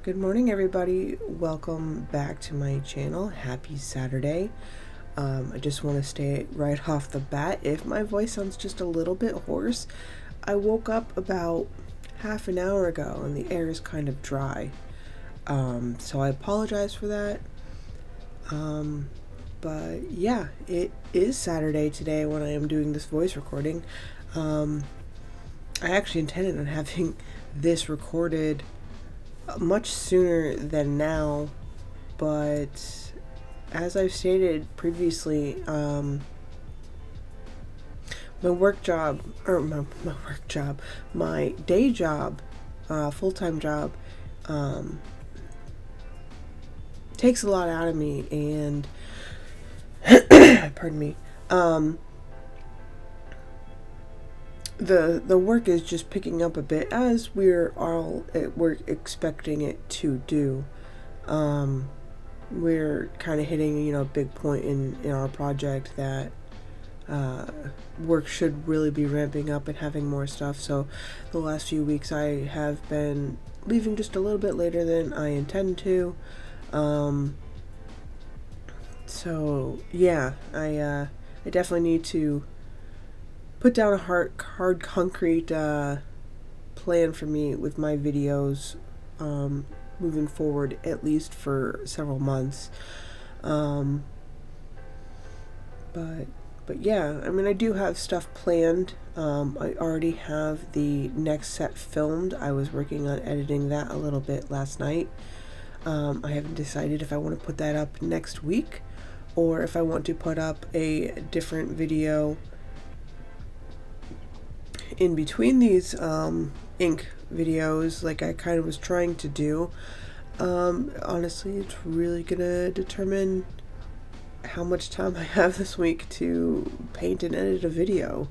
Good morning, everybody. Welcome back to my channel. Happy Saturday. I just want to state right off the bat, if my voice sounds just a little bit hoarse, I woke up about half an hour ago and the air is kind of dry. So I apologize for that. But yeah, it is Saturday today when I am doing this voice recording. I actually intended on having this recorded much sooner than now, but as I've stated previously, my day job, full-time job, takes a lot out of me, and pardon me, the work is just picking up a bit as we're expecting it to do. We're kind of hitting a big point in our project that work should really be ramping up and having more stuff. So the last few weeks I have been leaving just a little bit later than I intend to. So yeah, I definitely need to put down a hard concrete plan for me with my videos moving forward, at least for several months. But yeah, I mean, I do have stuff planned. I already have the next set filmed. I was working on editing that a little bit last night. I haven't decided if I want to put that up next week or if I want to put up a different video in between these ink videos like I kind of was trying to do. Honestly, it's really gonna determine how much time I have this week to paint and edit a video.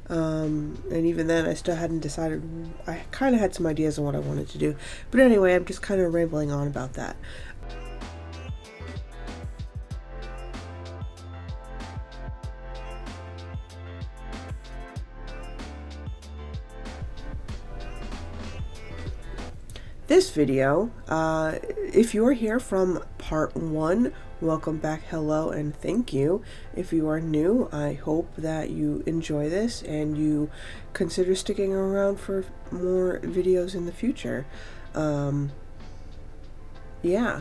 And even then, I still hadn't decided. I kind of had some ideas on what I wanted to do. But anyway, I'm just kind of rambling on about that. This video, if you're here from part 1, welcome back, hello, and thank you. If you are new, I hope that you enjoy this and you consider sticking around for more videos in the future. Yeah.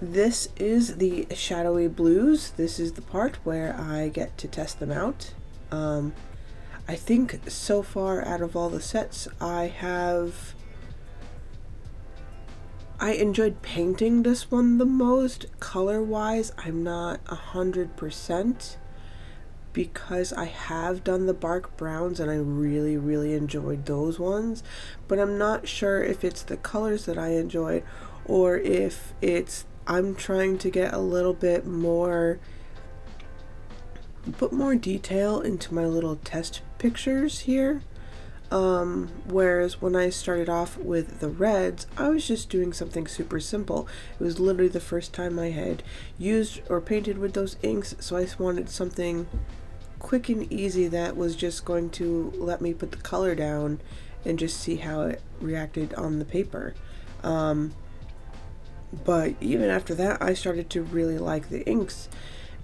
This is the Shadowy Blues. This is the part where I get to test them out. I think so far out of all the sets I enjoyed painting this one the most. Color-wise, I'm not 100% because I have done the bark browns and I really, really enjoyed those ones. But I'm not sure if it's the colors that I enjoyed or if I'm trying to get a little bit more, put more detail into my little test pictures here. Whereas when I started off with the reds, I was just doing something super simple. It was literally the first time I had used or painted with those inks, so I just wanted something quick and easy that was just going to let me put the color down and just see how it reacted on the paper. But even after that, I started to really like the inks.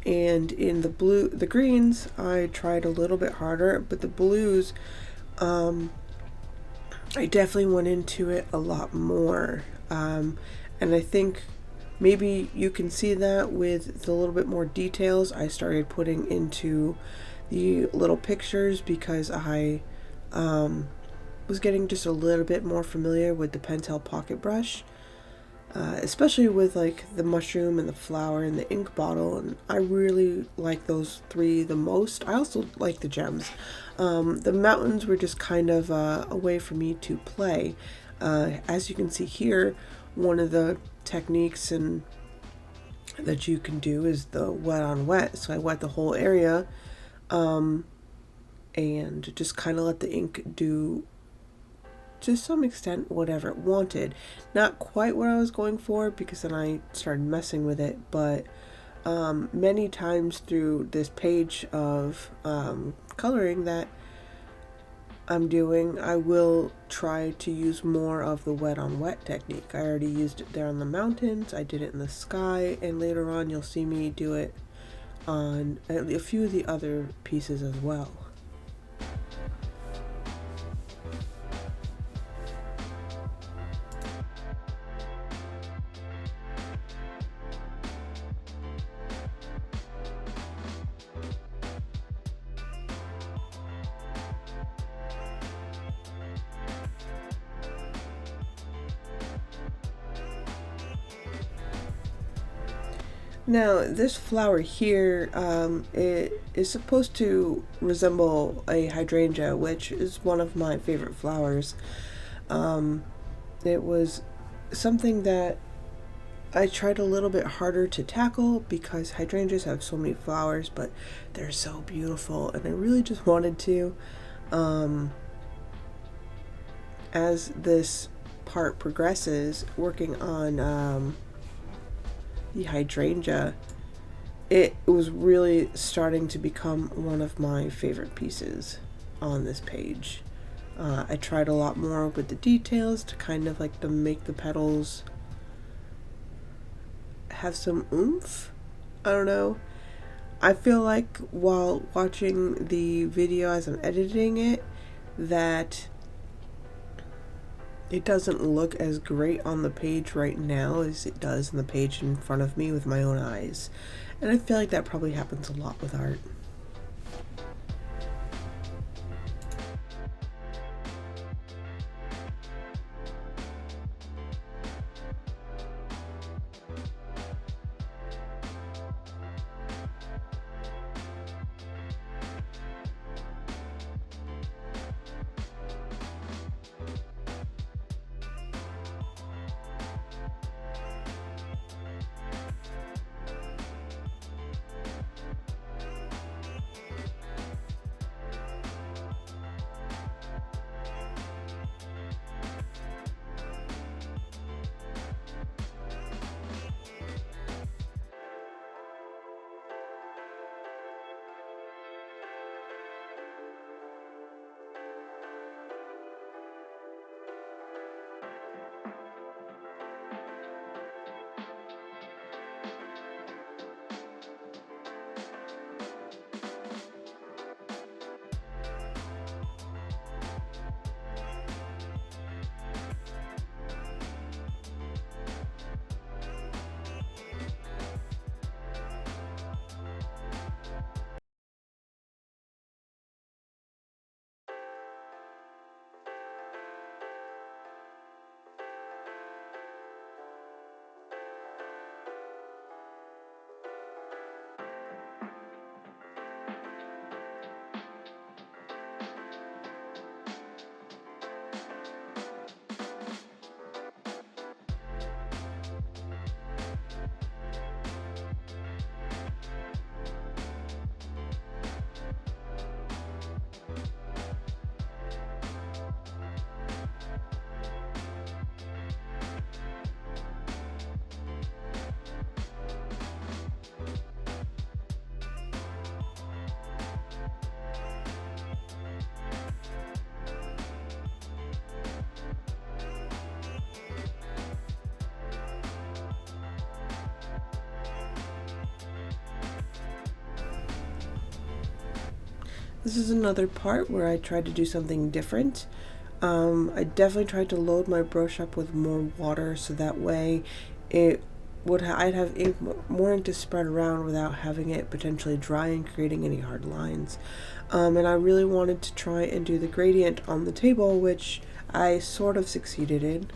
And in the greens, I tried a little bit harder, but the blues, I definitely went into it a lot more. And I think maybe you can see that with the little bit more details I started putting into the little pictures because I was getting just a little bit more familiar with the Pentel pocket brush. Especially with like the mushroom and the flower and the ink bottle, and I really like those three the most. I also like the gems. The mountains were just kind of a way for me to play. As you can see here, one of the techniques and that you can do is the wet on wet. So I wet the whole area and just kind of let the ink do to some extent whatever it wanted. Not quite what I was going for because then I started messing with it, but many times through this page of coloring that I'm doing. I will try to use more of the wet on wet technique. I already used it there on the mountains, I did it in the sky, and later on you'll see me do it on a few of the other pieces as well. Now, this flower here, it is supposed to resemble a hydrangea, which is one of my favorite flowers. It was something that I tried a little bit harder to tackle because hydrangeas have so many flowers, but they're so beautiful, and I really just wanted to. As this part progresses, working on the hydrangea, it was really starting to become one of my favorite pieces on this page. I tried a lot more with the details to kind of like to make the petals have some oomph. I don't know. I feel like while watching the video as I'm editing it, that it doesn't look as great on the page right now as it does in the page in front of me with my own eyes. And I feel like that probably happens a lot with art. This is another part where I tried to do something different. I definitely tried to load my brush up with more water so that way I'd have ink, more ink to spread around without having it potentially dry and creating any hard lines. And I really wanted to try and do the gradient on the table, which I sort of succeeded in.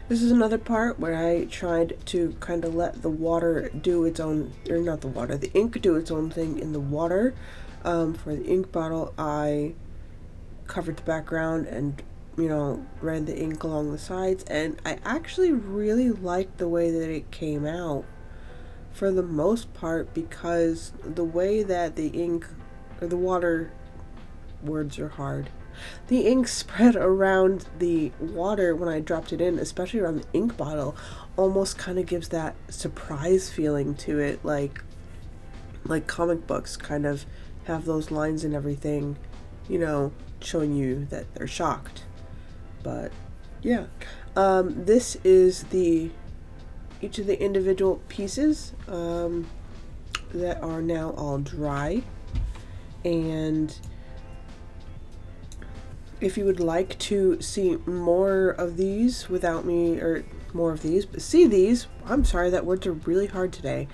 This is another part where I tried to kind of let the water do its own, or not the water, the ink do its own thing in the water. For the ink bottle, I covered the background and, ran the ink along the sides, and I actually really liked the way that it came out for the most part, because the way that the ink, or the water, words are hard. The ink spread around the water when I dropped it in, especially around the ink bottle, almost kind of gives that surprise feeling to it. Like, like comic books kind of have those lines and everything, showing you that they're shocked. But yeah, this is each of the individual pieces that are now all dry. And if you would like to see more of these without me, or more of these, but see these, I'm sorry, that words are really hard today.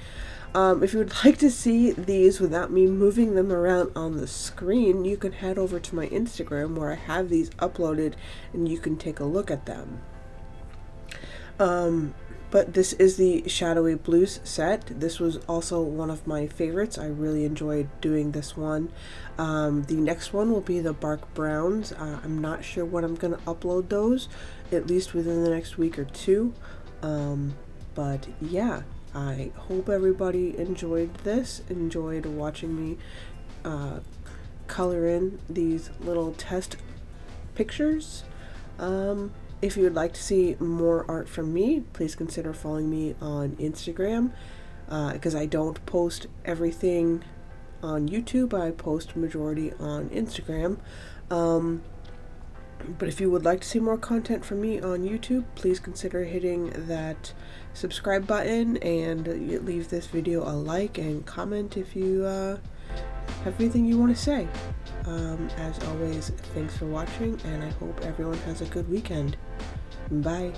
If you would like to see these without me moving them around on the screen, you can head over to my Instagram where I have these uploaded and you can take a look at them. But this is the Shadowy Blues set. This was also one of my favorites. I really enjoyed doing this one. The next one will be the Bark Browns. I'm not sure when I'm going to upload those, at least within the next week or two. But yeah, I hope everybody enjoyed watching me color in these little test pictures. If you would like to see more art from me, please consider following me on Instagram, because I don't post everything on YouTube. I post majority on Instagram. But if you would like to see more content from me on YouTube, please consider hitting that subscribe button and leave this video a like and comment if you have anything you want to say. As always, thanks for watching, and I hope everyone has a good weekend. Bye.